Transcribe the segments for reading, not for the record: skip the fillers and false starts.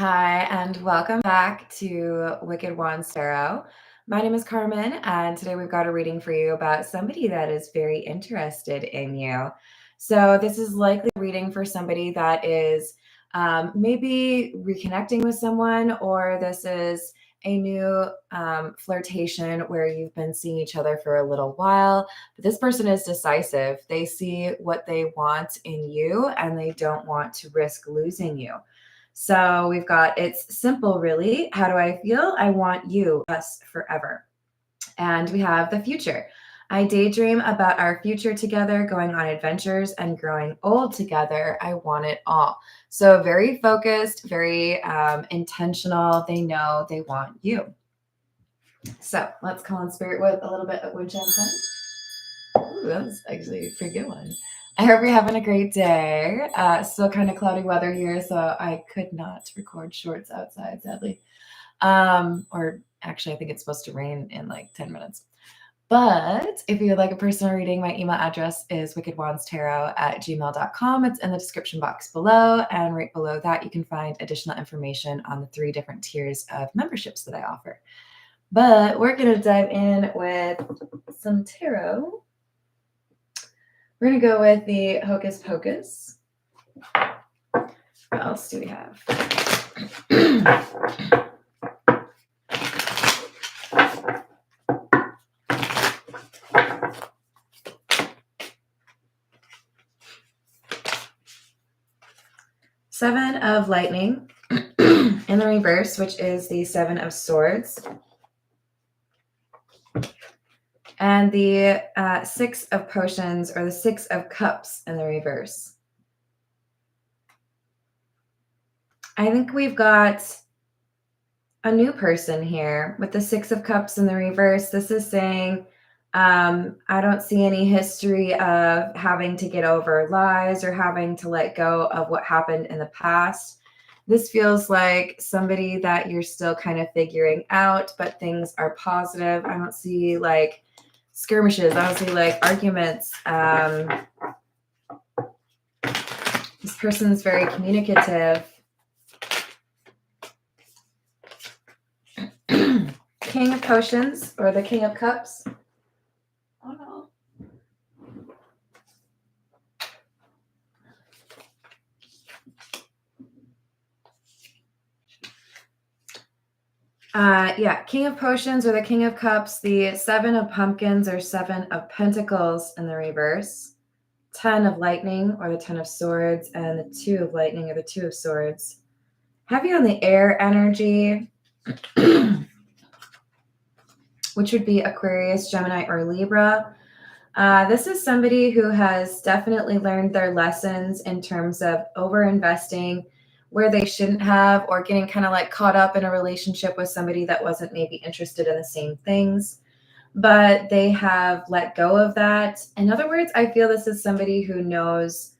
Hi, and welcome back to Wicked Wands Tarot. My name is Carmen, and today we've got a reading for you about somebody that is very interested in you. So, this is likely a reading for somebody that is maybe reconnecting with someone, or this is a new flirtation where you've been seeing each other for a little while. But this person is decisive. They see what they want in you, and they don't want to risk losing you. So we've got, it's simple, really. How do I feel? I want you, us, forever. And we have the future. I daydream about our future together, going on adventures and growing old together. I want it all. So very focused, very intentional. They know they want you. So let's call on spirit with a little bit of wood chime. Ooh, that was actually a pretty good one. I hope you're having a great day. Still kind of cloudy weather here, so I could not record shorts outside, sadly. Or actually, I think it's supposed to rain in like 10 minutes. But if you would like a personal reading, my email address is wickedwandstarot@gmail.com. It's in the description box below. And right below that, you can find additional information on the 3 different tiers of memberships that I offer. But we're going to dive in with some tarot. We're going to go with the Hocus Pocus. What else do we have? Seven of Lightning in the reverse, which is the Seven of Swords. And the 6 of Potions, or the 6 of Cups in the reverse. I think we've got a new person here with the 6 of Cups in the reverse. This is saying, I don't see any history of having to get over lies or having to let go of what happened in the past. This feels like somebody that you're still kind of figuring out, but things are positive. I don't see like skirmishes. I don't see like arguments. This person's very communicative. King of Potions, or the King of Cups. Oh no. Yeah, King of Potions or the King of Cups, the 7 of Pumpkins or 7 of Pentacles in the reverse, 10 of Lightning or the 10 of Swords, and the 2 of Lightning or the 2 of Swords. Heavy on the air energy, which would be Aquarius, Gemini, or Libra. This is somebody who has definitely learned their lessons in terms of over-investing where they shouldn't have, or getting kind of like caught up in a relationship with somebody that wasn't maybe interested in the same things, but they have let go of that. In other words, I feel this is somebody who knows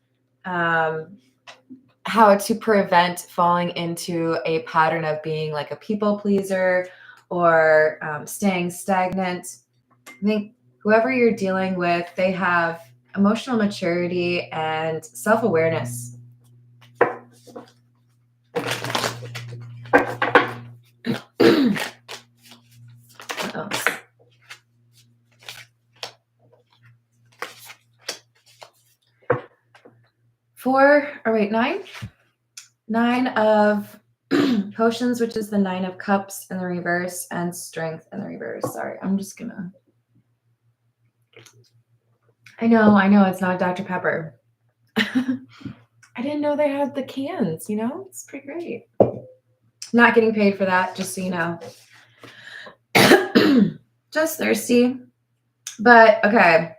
how to prevent falling into a pattern of being like a people pleaser or staying stagnant. I think whoever you're dealing with, they have emotional maturity and self-awareness. Nine of Potions, which is the 9 of Cups in the reverse, and Strength in the reverse. Sorry, I'm just gonna... I know, it's not Dr. Pepper. I didn't know they had the cans, you know? It's pretty great. Not getting paid for that, just so you know. Just thirsty. But, okay.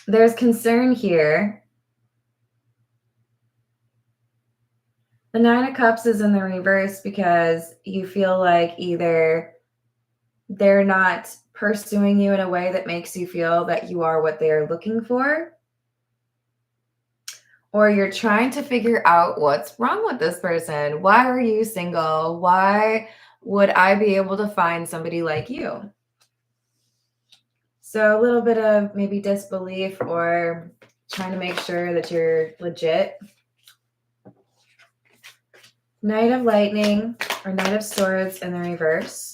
There's concern here. The 9 of Cups is in the reverse because you feel like either they're not pursuing you in a way that makes you feel that you are what they're looking for, or you're trying to figure out what's wrong with this person. Why are you single? Why would I be able to find somebody like you? So a little bit of maybe disbelief, or trying to make sure that you're legit. Knight of Lightning or Knight of Swords in the reverse.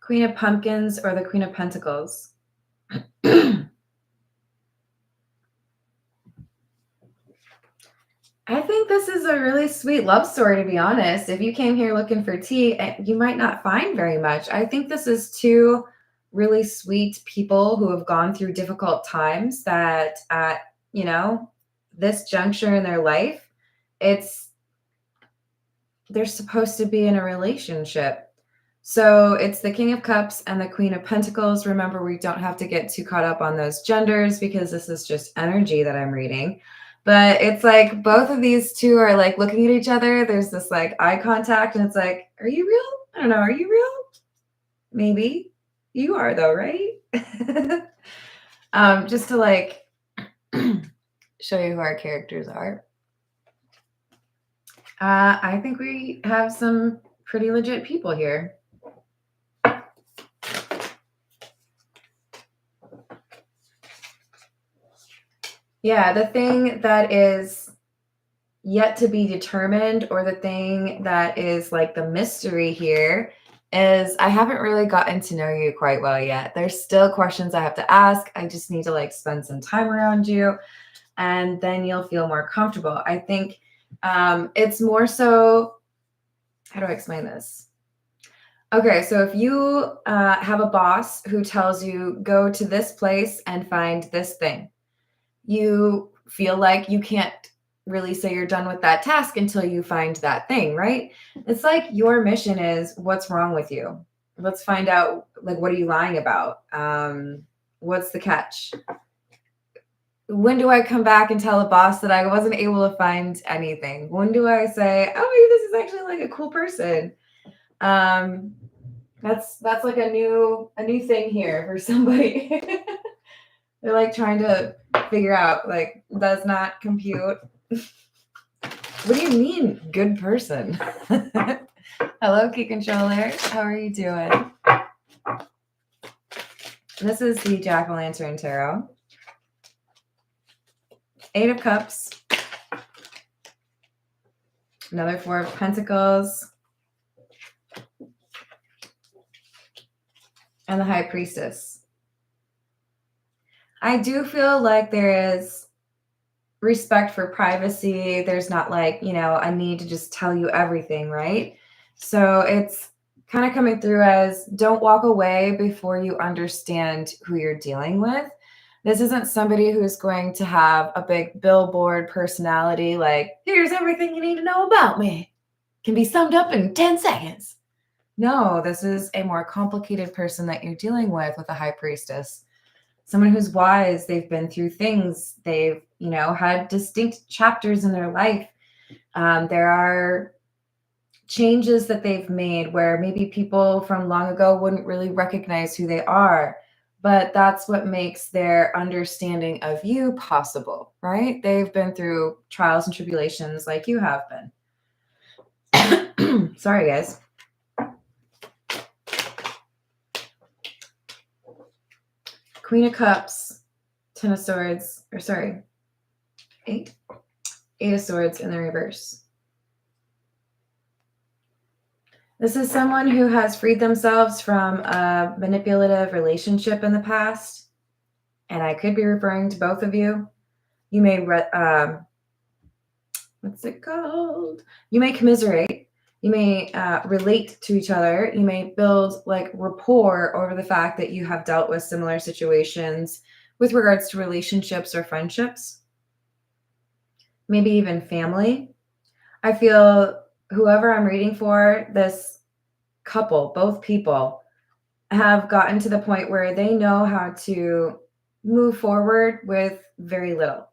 Queen of Pumpkins or the Queen of Pentacles. I think this is a really sweet love story, to be honest. If you came here looking for tea, you might not find very much. I think this is two really sweet people who have gone through difficult times that at, this juncture in their life, they're supposed to be in a relationship. So it's the King of Cups and the Queen of Pentacles. Remember, we don't have to get too caught up on those genders because this is just energy that I'm reading. But it's like both of these two are like looking at each other. There's this like eye contact and it's like, are you real? I don't know. Are you real? Maybe. You are though, right? Just to like show you who our characters are. I think we have some pretty legit people here. Yeah, the thing that is yet to be determined, or the thing that is like the mystery here, is I haven't really gotten to know you quite well yet. There's still questions I have to ask. I just need to like spend some time around you, and then you'll feel more comfortable. I think it's more so, how do I explain this? Okay, so if you have a boss who tells you go to this place and find this thing, you feel like you can't really say you're done with that task until you find that thing, right? It's like your mission is, what's wrong with you? Let's find out, like, what are you lying about? What's the catch? When do I come back and tell the boss that I wasn't able to find anything? When do I say, oh, maybe this is actually like a cool person? That's like a new thing here for somebody. They're like trying to figure out, like, does not compute. What do you mean, good person? Hello, Key Controller. How are you doing? This is the Jack-o'-lantern tarot. 8 of Cups. Another 4 of Pentacles. And the High Priestess. I do feel like there is respect for privacy. There's not like, a need to just tell you everything, right? So it's kind of coming through as, don't walk away before you understand who you're dealing with. This isn't somebody who's going to have a big billboard personality like, here's everything you need to know about me. Can be summed up in 10 seconds. No, this is a more complicated person that you're dealing with a High Priestess. Someone who's wise. They've been through things. They've, had distinct chapters in their life. There are changes that they've made where maybe people from long ago wouldn't really recognize who they are. But that's what makes their understanding of you possible, right? They've been through trials and tribulations like you have been. Sorry, guys. Queen of Cups, 10 of Swords, or sorry, 8 of Swords in the reverse. This is someone who has freed themselves from a manipulative relationship in the past, and I could be referring to both of you. You may, what's it called? You may commiserate. You may relate to each other. You may build like rapport over the fact that you have dealt with similar situations with regards to relationships or friendships, maybe even family. I feel whoever I'm reading for, this couple, both people, have gotten to the point where they know how to move forward with very little.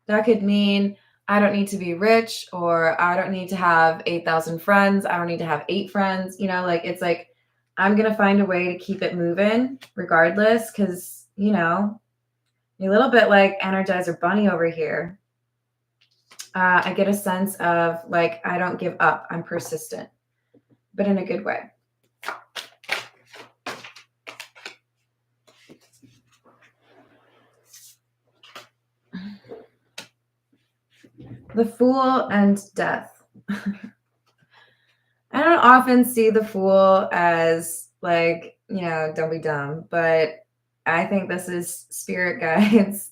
That could mean I don't need to be rich, or I don't need to have 8,000 friends. I don't need to have 8 friends. It's like, I'm going to find a way to keep it moving regardless. Cause you're a little bit like Energizer Bunny over here. I get a sense of like, I don't give up. I'm persistent, but in a good way. The Fool and Death. I don't often see the Fool as like, don't be dumb, but I think this is spirit guides,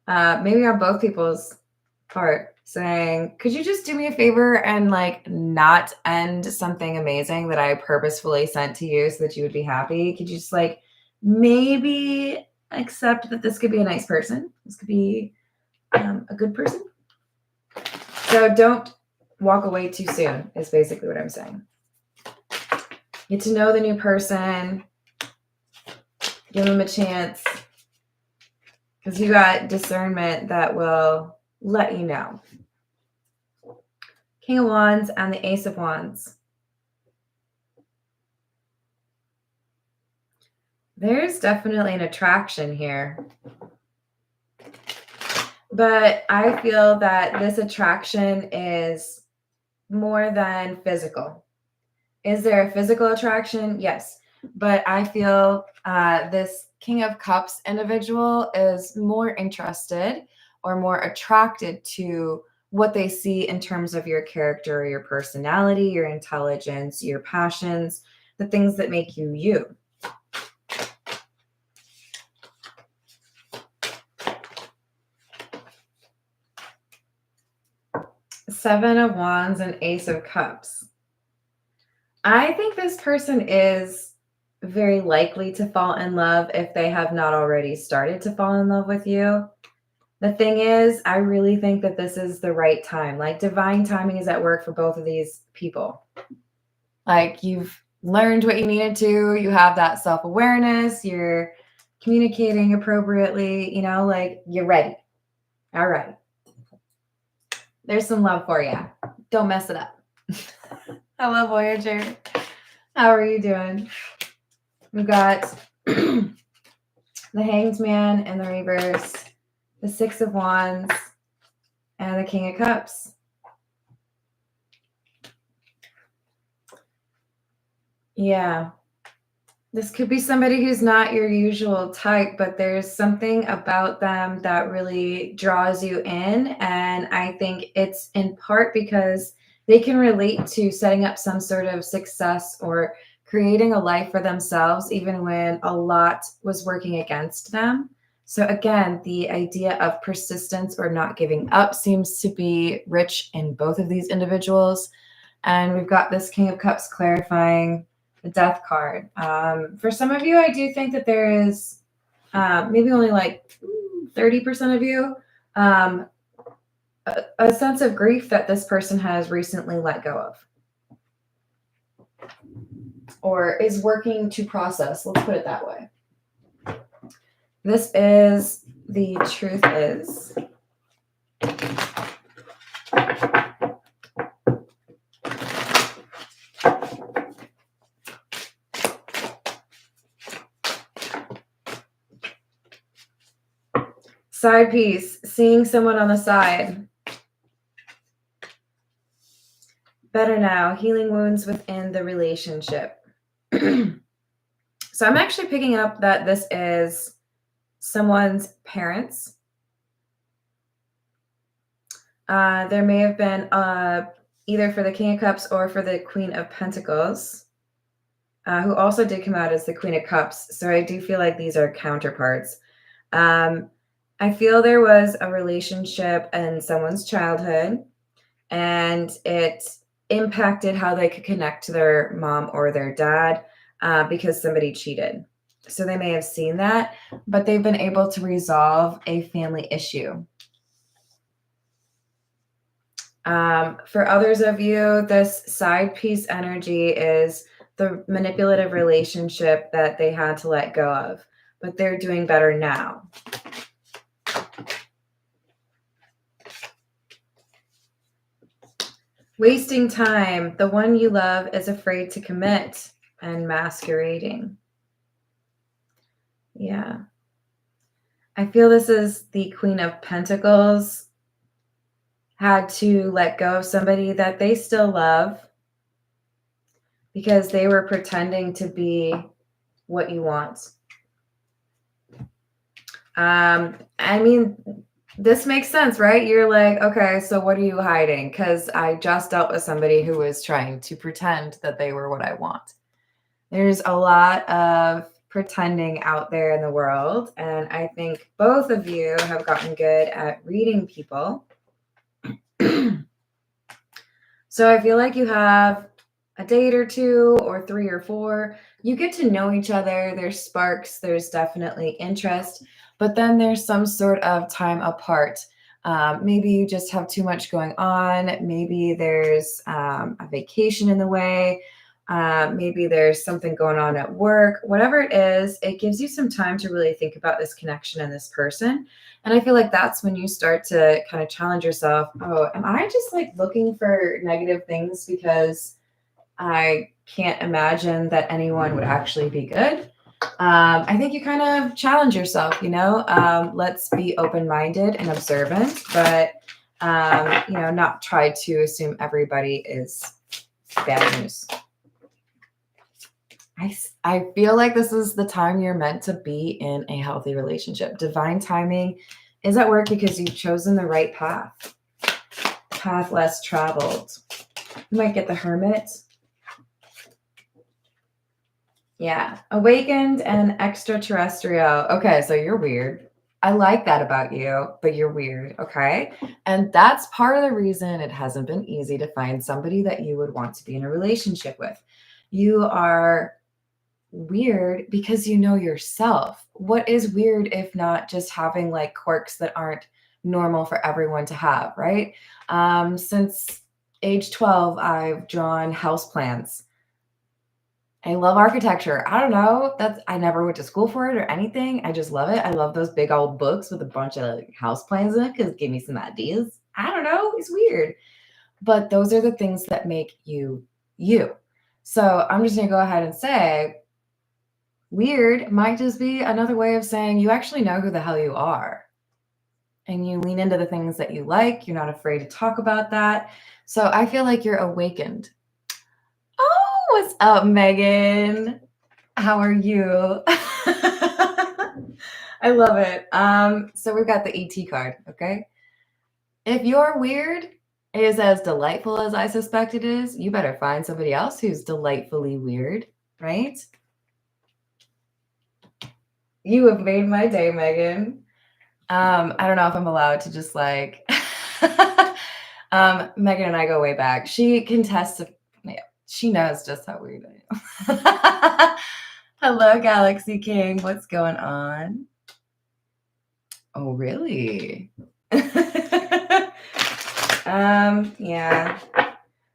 maybe on both people's part, saying, could you just do me a favor and like not end something amazing that I purposefully sent to you so that you would be happy? Could you just like maybe accept that this could be a nice person? This could be a good person. So don't walk away too soon is basically what I'm saying. Get to know the new person. Give them a chance. Because you got discernment that will let you know. King of Wands and the Ace of Wands. There's definitely an attraction here. But I feel that this attraction is more than physical. Is there a physical attraction? Yes. But I feel this King of Cups individual is more interested or more attracted to what they see in terms of your character, your personality, your intelligence, your passions, the things that make you you. Seven of Wands and Ace of Cups. I think this person is very likely to fall in love if they have not already started to fall in love with you. The thing is, I really think that this is the right time. Like divine timing is at work for both of these people. Like you've learned what you needed to, you have that self-awareness, you're communicating appropriately, like you're ready. All right. There's some love for you. Don't mess it up. Hello, Voyager. How are you doing? We've got the Hanged Man in the reverse, the Six of Wands, and the King of Cups. Yeah. This could be somebody who's not your usual type, but there's something about them that really draws you in. And I think it's in part because they can relate to setting up some sort of success or creating a life for themselves, even when a lot was working against them. So again, the idea of persistence or not giving up seems to be rich in both of these individuals. And we've got this King of Cups clarifying the Death card. For some of you, I do think that there is maybe only like 30% of you, a sense of grief that this person has recently let go of or is working to process. Let's put it that way. This is the Truth Is. Side piece, seeing someone on the side. Better now, healing wounds within the relationship. So I'm actually picking up that this is someone's parents. There may have been either for the King of Cups or for the Queen of Pentacles, who also did come out as the Queen of Cups. So I do feel like these are counterparts. I feel there was a relationship in someone's childhood, and it impacted how they could connect to their mom or their dad because somebody cheated. So they may have seen that, but they've been able to resolve a family issue. For others of you, this side piece energy is the manipulative relationship that they had to let go of, but they're doing better now. Wasting time. The one you love is afraid to commit and masquerading. Yeah. I feel this is the Queen of Pentacles. Had to let go of somebody that they still love because they were pretending to be what you want. I mean, This makes sense, right? You're like, okay, so what are you hiding? Because I just dealt with somebody who was trying to pretend that they were what I want. There's a lot of pretending out there in the world. And I think both of you have gotten good at reading people. So I feel like you have a date or two or three or four. You get to know each other. There's sparks. There's definitely interest. But then there's some sort of time apart. Maybe you just have too much going on. Maybe there's a vacation in the way. Maybe there's something going on at work. Whatever it is, it gives you some time to really think about this connection and this person. And I feel like that's when you start to kind of challenge yourself. Oh, am I just like looking for negative things because I can't imagine that anyone would actually be good? I think you kind of challenge yourself, let's be open-minded and observant, but, not try to assume everybody is bad news. I feel like this is the time you're meant to be in a healthy relationship. Divine timing is at work because you've chosen the right path less traveled. You might get the Hermit. Yeah, awakened and extraterrestrial. Okay, so you're weird. I like that about you, but you're weird, okay? And that's part of the reason it hasn't been easy to find somebody that you would want to be in a relationship with. You are weird because you know yourself. What is weird if not just having like quirks that aren't normal for everyone to have, right? Since age 12, I've drawn houseplants. I love architecture. I don't know. I never went to school for it or anything. I just love it. I love those big old books with a bunch of like, house plans in it because it gave me some ideas. I don't know. It's weird. But those are the things that make you you. So I'm just going to go ahead and say weird might just be another way of saying you actually know who the hell you are. And you lean into the things that you like. You're not afraid to talk about that. So I feel like you're awakened. Oh, what's up, Megan? How are you? I love it. So we've got the ET card, okay? If your weird is as delightful as I suspect it is, you better find somebody else who's delightfully weird, right? You have made my day, Megan. I don't know if I'm allowed to just like Megan and I go way back. She contests, yeah, she knows just how weird I am. Hello, Galaxy King. What's going on? Oh, really? Yeah.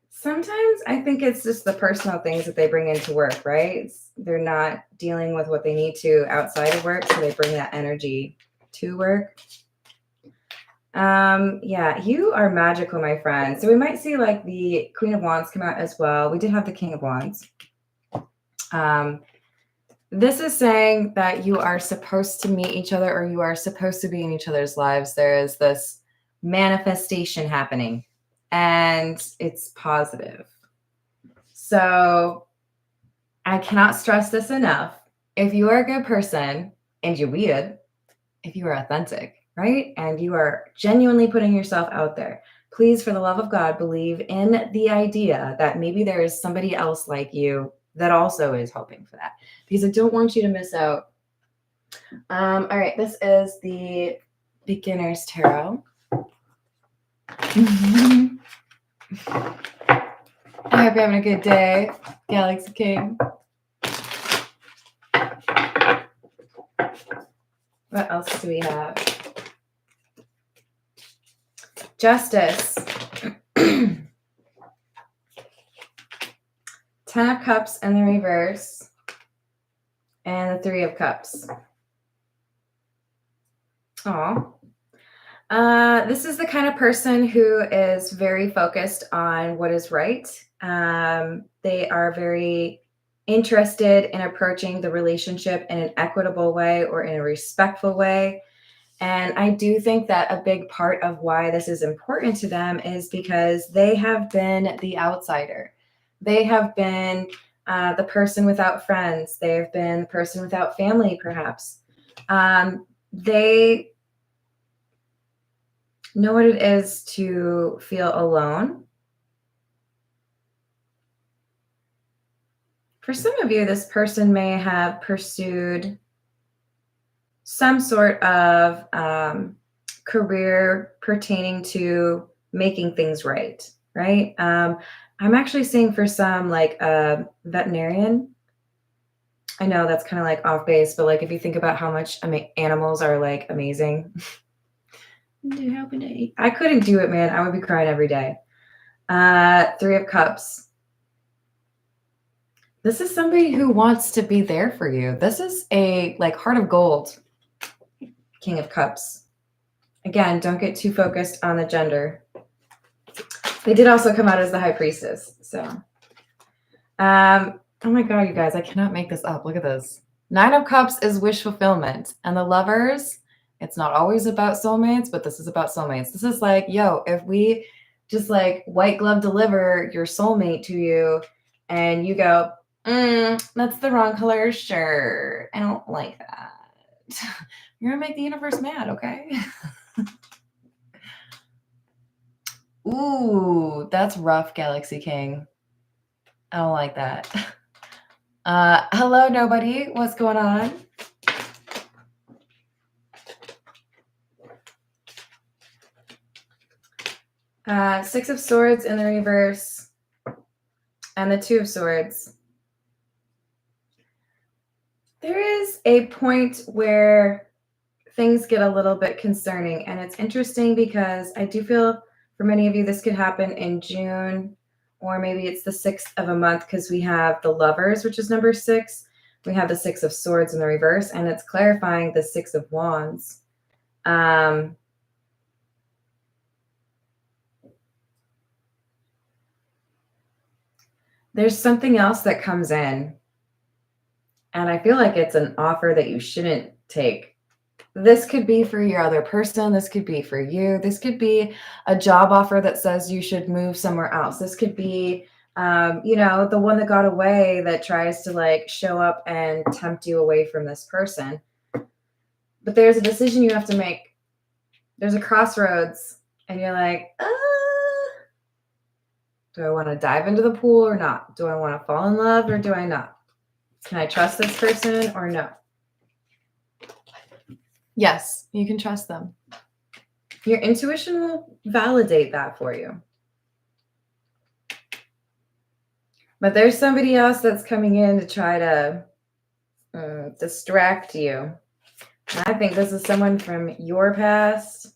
Sometimes I think it's just the personal things that they bring into work, right? They're not dealing with what they need to outside of work, so they bring that energy to work. Yeah, you are magical, my friend. So we might see like the Queen of Wands come out as well. We did have the King of Wands. This is saying that you are supposed to meet each other or you are supposed to be in each other's lives. There is this manifestation happening and it's positive. So I cannot stress this enough. If you are a good person and you're weird, if you are authentic, right? And you are genuinely putting yourself out there, please, for the love of God, believe in the idea that maybe there is somebody else like you that also is hoping for that. Because I don't want you to miss out. All right, this is the Beginner's Tarot. I hope you're having a good day, Galaxy King. What else do we have? Justice. 10 of Cups in the reverse. And the 3 of Cups. Aw. This is the kind of person who is very focused on what is right. They are very interested in approaching the relationship in an equitable way or in a respectful way. And I do think that a big part of why this is important to them is because they have been the outsider. They have been the person without friends. They have been the person without family, perhaps. They know what it is to feel alone. For some of you, this person may have pursued some sort of career pertaining to making things right, right? I'm actually seeing for some like a veterinarian. I know that's kind of like off base, but like if you think about how much animals are like amazing. I couldn't do it, man. I would be crying every day. Three of Cups. This is somebody who wants to be there for you. This is a like heart of gold. King of Cups. Again, don't get too focused on the gender. They did also come out as the High Priestess. So, oh my God, you guys, I cannot make this up. Look at this. Nine of Cups is wish fulfillment. And the Lovers, it's not always about soulmates, but this is about soulmates. This is like, yo, if we just like white glove deliver your soulmate to you and you go, that's the wrong color shirt. I don't like that. You're going to make the universe mad, okay? Ooh, that's rough, Galaxy King. I don't like that. Hello, nobody. What's going on? Six of Swords in the reverse and the Two of Swords. There is a point where things get a little bit concerning, and it's interesting because I do feel for many of you this could happen in June, or maybe it's the 6th of a month because we have the Lovers, which is number 6. We have the Six of Swords in the reverse, and it's clarifying the Six of Wands. There's something else that comes in, and I feel like it's an offer that you shouldn't take. This could be for your other person. This could be for you. This could be a job offer that says you should move somewhere else. This could be, the one that got away that tries to like show up and tempt you away from this person. But there's a decision you have to make. There's a crossroads, and you're like, do I want to dive into the pool or not? Do I want to fall in love or do I not? Can I trust this person or no? Yes, you can trust them. Your intuition will validate that for you. But there's somebody else that's coming in to try to distract you. I think this is someone from your past.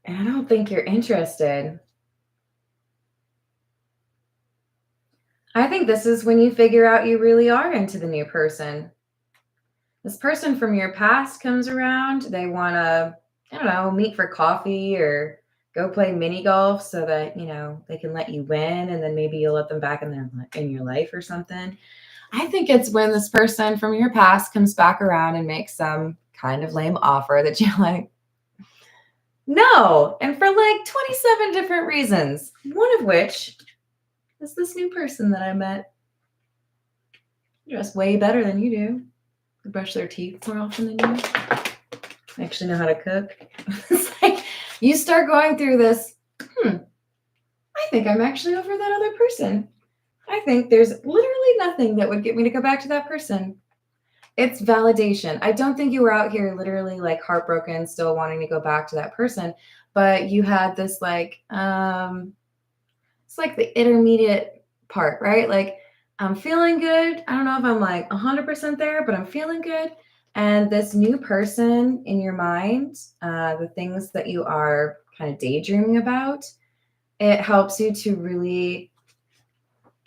And I don't think you're interested. I think this is when you figure out you really are into the new person. This person from your past comes around. They want to, I don't know, meet for coffee or go play mini golf so that, they can let you win. And then maybe you'll let them back in your life or something. I think it's when this person from your past comes back around and makes some kind of lame offer that you're like, no. And for like 27 different reasons, one of which is this new person that I met. Dressed way better than you do. They brush their teeth more often than you. They actually know how to cook. It's like you start going through this, I think I'm actually over that other person. I think there's literally nothing that would get me to go back to that person. It's validation. I don't think you were out here literally like heartbroken, still wanting to go back to that person, but you had this like, it's like the intermediate part, right? Like I'm feeling good. I don't know if I'm like 100% there, but I'm feeling good. And this new person in your mind, the things that you are kind of daydreaming about, it helps you to really,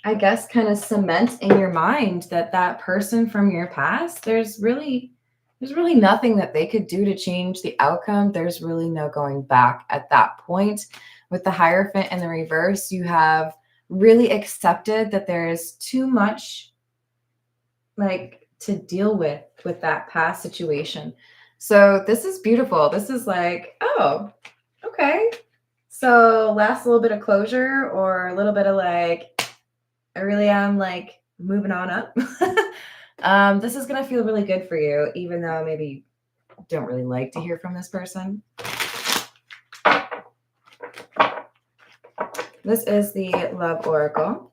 I guess, kind of cement in your mind that person from your past, there's really nothing that they could do to change the outcome. There's really no going back at that point. With the Hierophant in the reverse, you have really accepted that there is too much like to deal with that past situation. So this is beautiful. This is like, oh, okay. So last little bit of closure or a little bit of like, I really am like moving on up. This is going to feel really good for you, even though maybe you don't really like to hear from this person. This is the Love Oracle.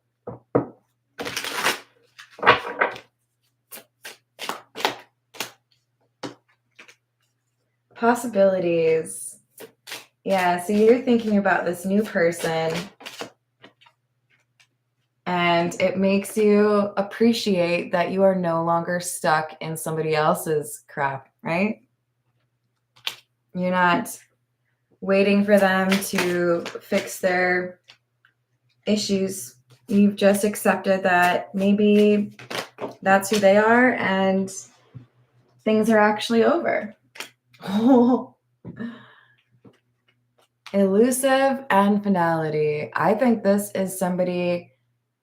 Possibilities. Yeah, so you're thinking about this new person, and it makes you appreciate that you are no longer stuck in somebody else's crap, right? You're not waiting for them to fix their issues. You've just accepted that maybe that's who they are and things are actually over. Elusive and finality. I think this is somebody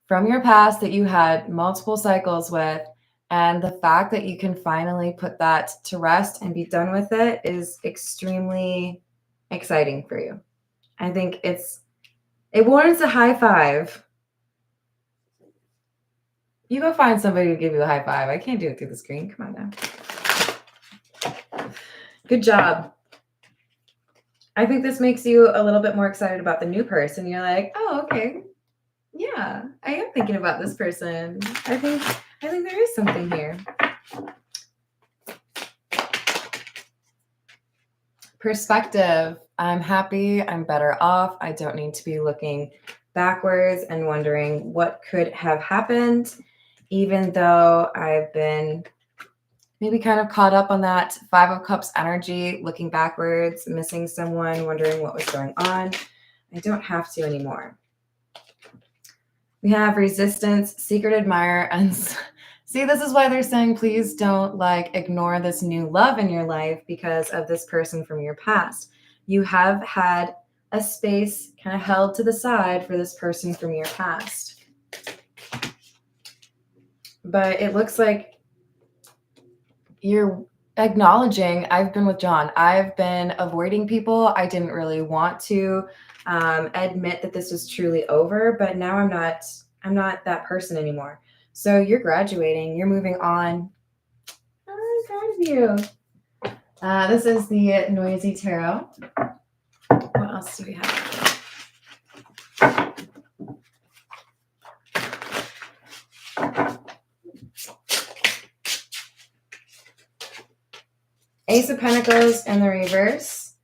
from your past that you had multiple cycles with, and the fact that you can finally put that to rest and be done with it is extremely exciting for you. I think it warrants a high five. You go find somebody to give you a high five. I can't do it through the screen. Come on now. Good job. I think this makes you a little bit more excited about the new person. You're like, oh, okay. Yeah, I am thinking about this person. I think there is something here. Perspective. I'm happy. I'm better off. I don't need to be looking backwards and wondering what could have happened, even though I've been maybe kind of caught up on that Five of Cups energy, looking backwards, missing someone, wondering what was going on. I don't have to anymore. We have resistance, secret admirer, and see, this is why they're saying please don't ignore this new love in your life because of this person from your past. You have had a space kind of held to the side for this person from your past. But it looks like you're acknowledging, I've been with John. I've been avoiding people. I didn't really want to admit that this was truly over, but now I'm not that person anymore. So you're graduating, you're moving on. I'm proud of you. This is the Noisy Tarot. What else do we have? Ace of Pentacles in the reverse.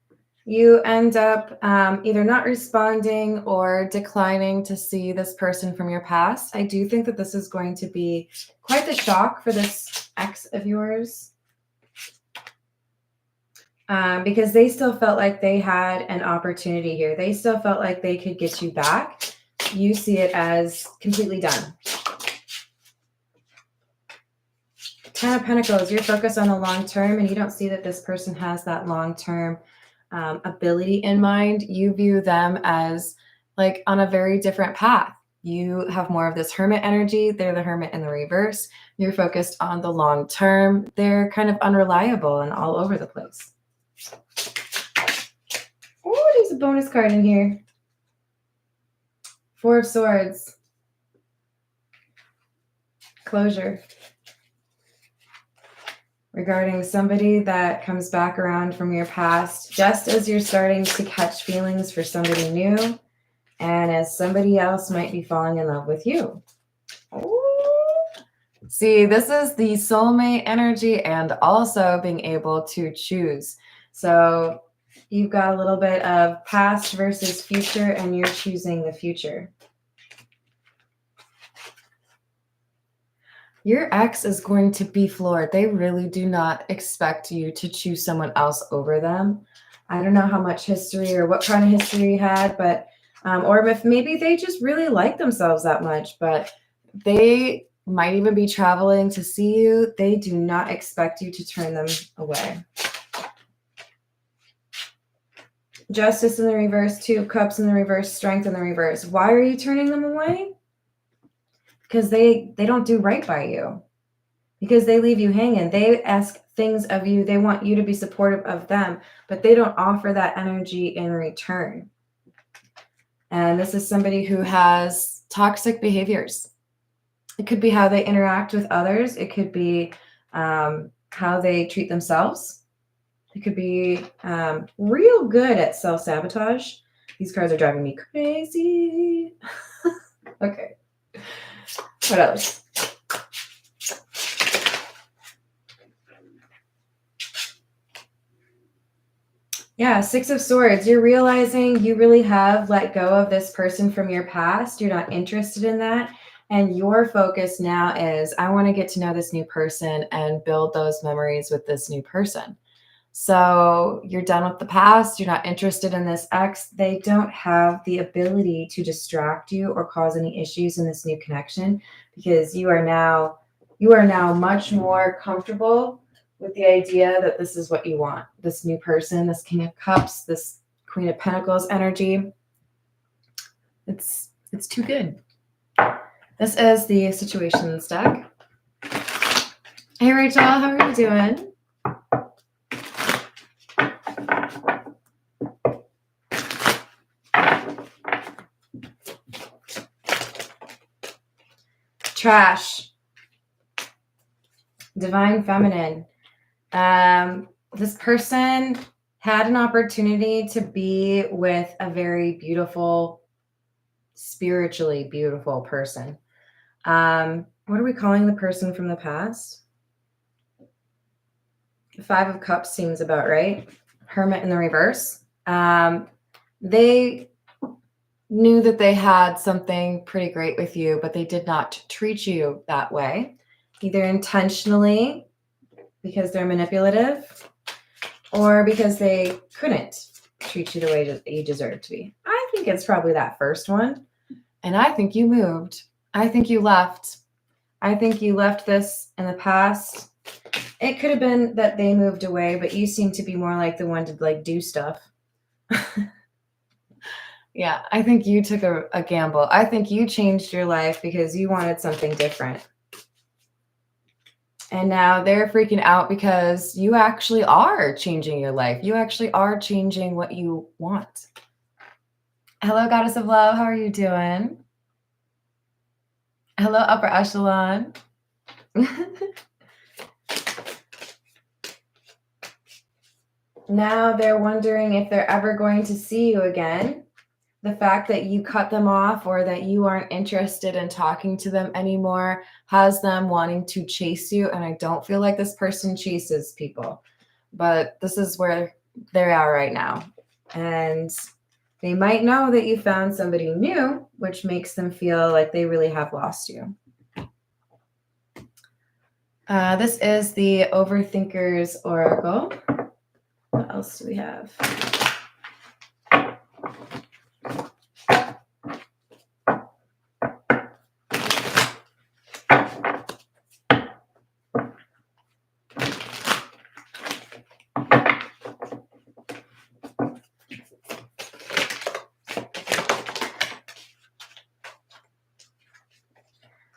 You end up either not responding or declining to see this person from your past. I do think that this is going to be quite the shock for this ex of yours. Because they still felt like they had an opportunity here. They still felt like they could get you back. You see it as completely done. Ten of Pentacles, you're focused on the long term and you don't see that this person has that long term ability in mind. You view them as on a very different path. You have more of this hermit energy. They're the hermit in the reverse. You're focused on the long term. They're kind of unreliable and all over the place. Oh, there's a bonus card in here. Four of Swords. Closure. Regarding somebody that comes back around from your past, just as you're starting to catch feelings for somebody new, and as somebody else might be falling in love with you. Ooh. See, this is the soulmate energy and also being able to choose. So you've got a little bit of past versus future, and you're choosing the future. Your ex is going to be floored. They really do not expect you to choose someone else over them. I don't know how much history or what kind of history you had, but or if maybe they just really like themselves that much, but they might even be traveling to see you. They do not expect you to turn them away. Justice in the reverse, Two of Cups in the reverse, Strength in the reverse. Why are you turning them away? Because they don't do right by you. Because they leave you hanging. They ask things of you. They want you to be supportive of them, but they don't offer that energy in return. And this is somebody who has toxic behaviors. It could be how they interact with others. It could be how they treat themselves. They could be real good at self-sabotage. These cards are driving me crazy. Okay. What else? Yeah, Six of Swords. You're realizing you really have let go of this person from your past. You're not interested in that. And your focus now is, I want to get to know this new person and build those memories with this new person. So you're done with the past. You're not interested in this ex. They don't have the ability to distract you or cause any issues in this new connection, because you are now much more comfortable with the idea that this is what you want. This new person, this King of Cups, this Queen of Pentacles energy. It's too good. This is the situations deck. Hey Rachel, how are you doing? Trash. Divine Feminine. This person had an opportunity to be with a very beautiful, spiritually beautiful person. What are we calling the person from the past? The Five of Cups seems about right. Hermit in the reverse. They knew that they had something pretty great with you, but they did not treat you that way, either intentionally because they're manipulative or because they couldn't treat you the way that you deserve to be. I think it's probably that first one. And I think you moved. I think you left. I think you left this in the past. It could have been that they moved away, but you seem to be more like the one to like do stuff. Yeah, I think you took a gamble. I think you changed your life because you wanted something different. And now they're freaking out because you actually are changing your life. You actually are changing what you want. Hello, Goddess of Love. How are you doing? Hello, Upper Echelon. Now they're wondering if they're ever going to see you again. The fact that you cut them off or that you aren't interested in talking to them anymore has them wanting to chase you. And I don't feel like this person chases people, but this is where they are right now. And they might know that you found somebody new, which makes them feel like they really have lost you. This is the Overthinker's Oracle. What else do we have?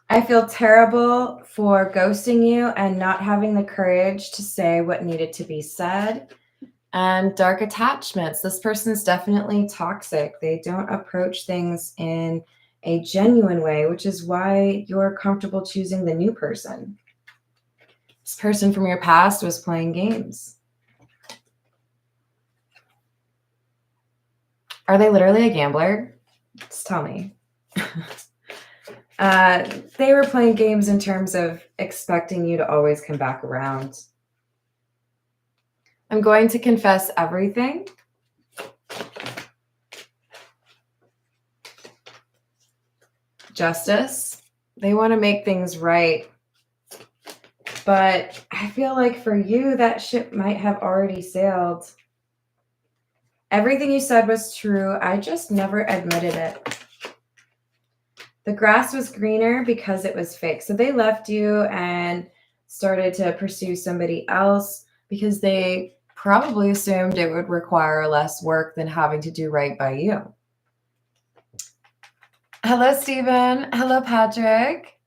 I feel terrible for ghosting you and not having the courage to say what needed to be said. And dark attachments. This person is definitely toxic. They don't approach things in a genuine way, which is why you're comfortable choosing the new person. This person from your past was playing games. Are they literally a gambler? Just tell me. They were playing games in terms of expecting you to always come back around. I'm going to confess everything. Justice. They want to make things right. But I feel like for you, that ship might have already sailed. Everything you said was true. I just never admitted it. The grass was greener because it was fake. So they left you and started to pursue somebody else because they probably assumed it would require less work than having to do right by you. Hello, Stephen. Hello, Patrick.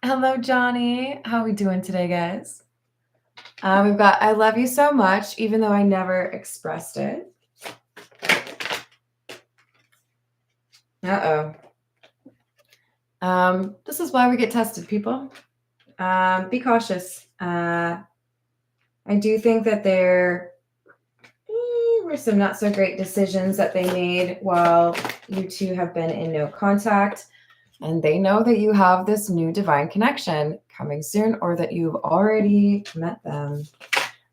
Hello, Johnny. How are we doing today, guys? We've got I love you so much, even though I never expressed it. Uh-oh. This is why we get tested, people. Be cautious. I do think that there were some not so great decisions that they made while you two have been in no contact. And they know that you have this new divine connection coming soon, or that you've already met them.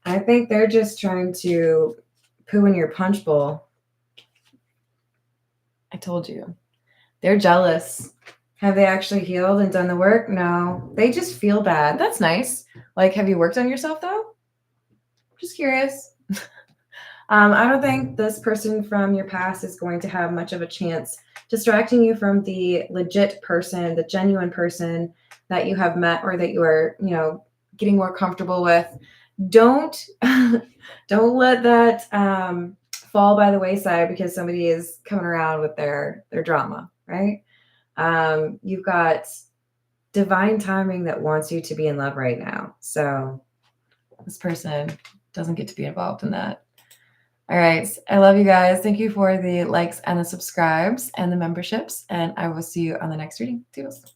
I think they're just trying to poo in your punch bowl. I told you. They're jealous. Have they actually healed and done the work? No. They just feel bad. That's nice. Like, have you worked on yourself though? Just curious. I don't think this person from your past is going to have much of a chance distracting you from the legit person, the genuine person that you have met or that you are, getting more comfortable with. Don't don't let that fall by the wayside because somebody is coming around with their drama, right? You've got divine timing that wants you to be in love right now. So this person doesn't get to be involved in that. All right. I love you guys. Thank you for the likes and the subscribes and the memberships. And I will see you on the next reading. Toodles.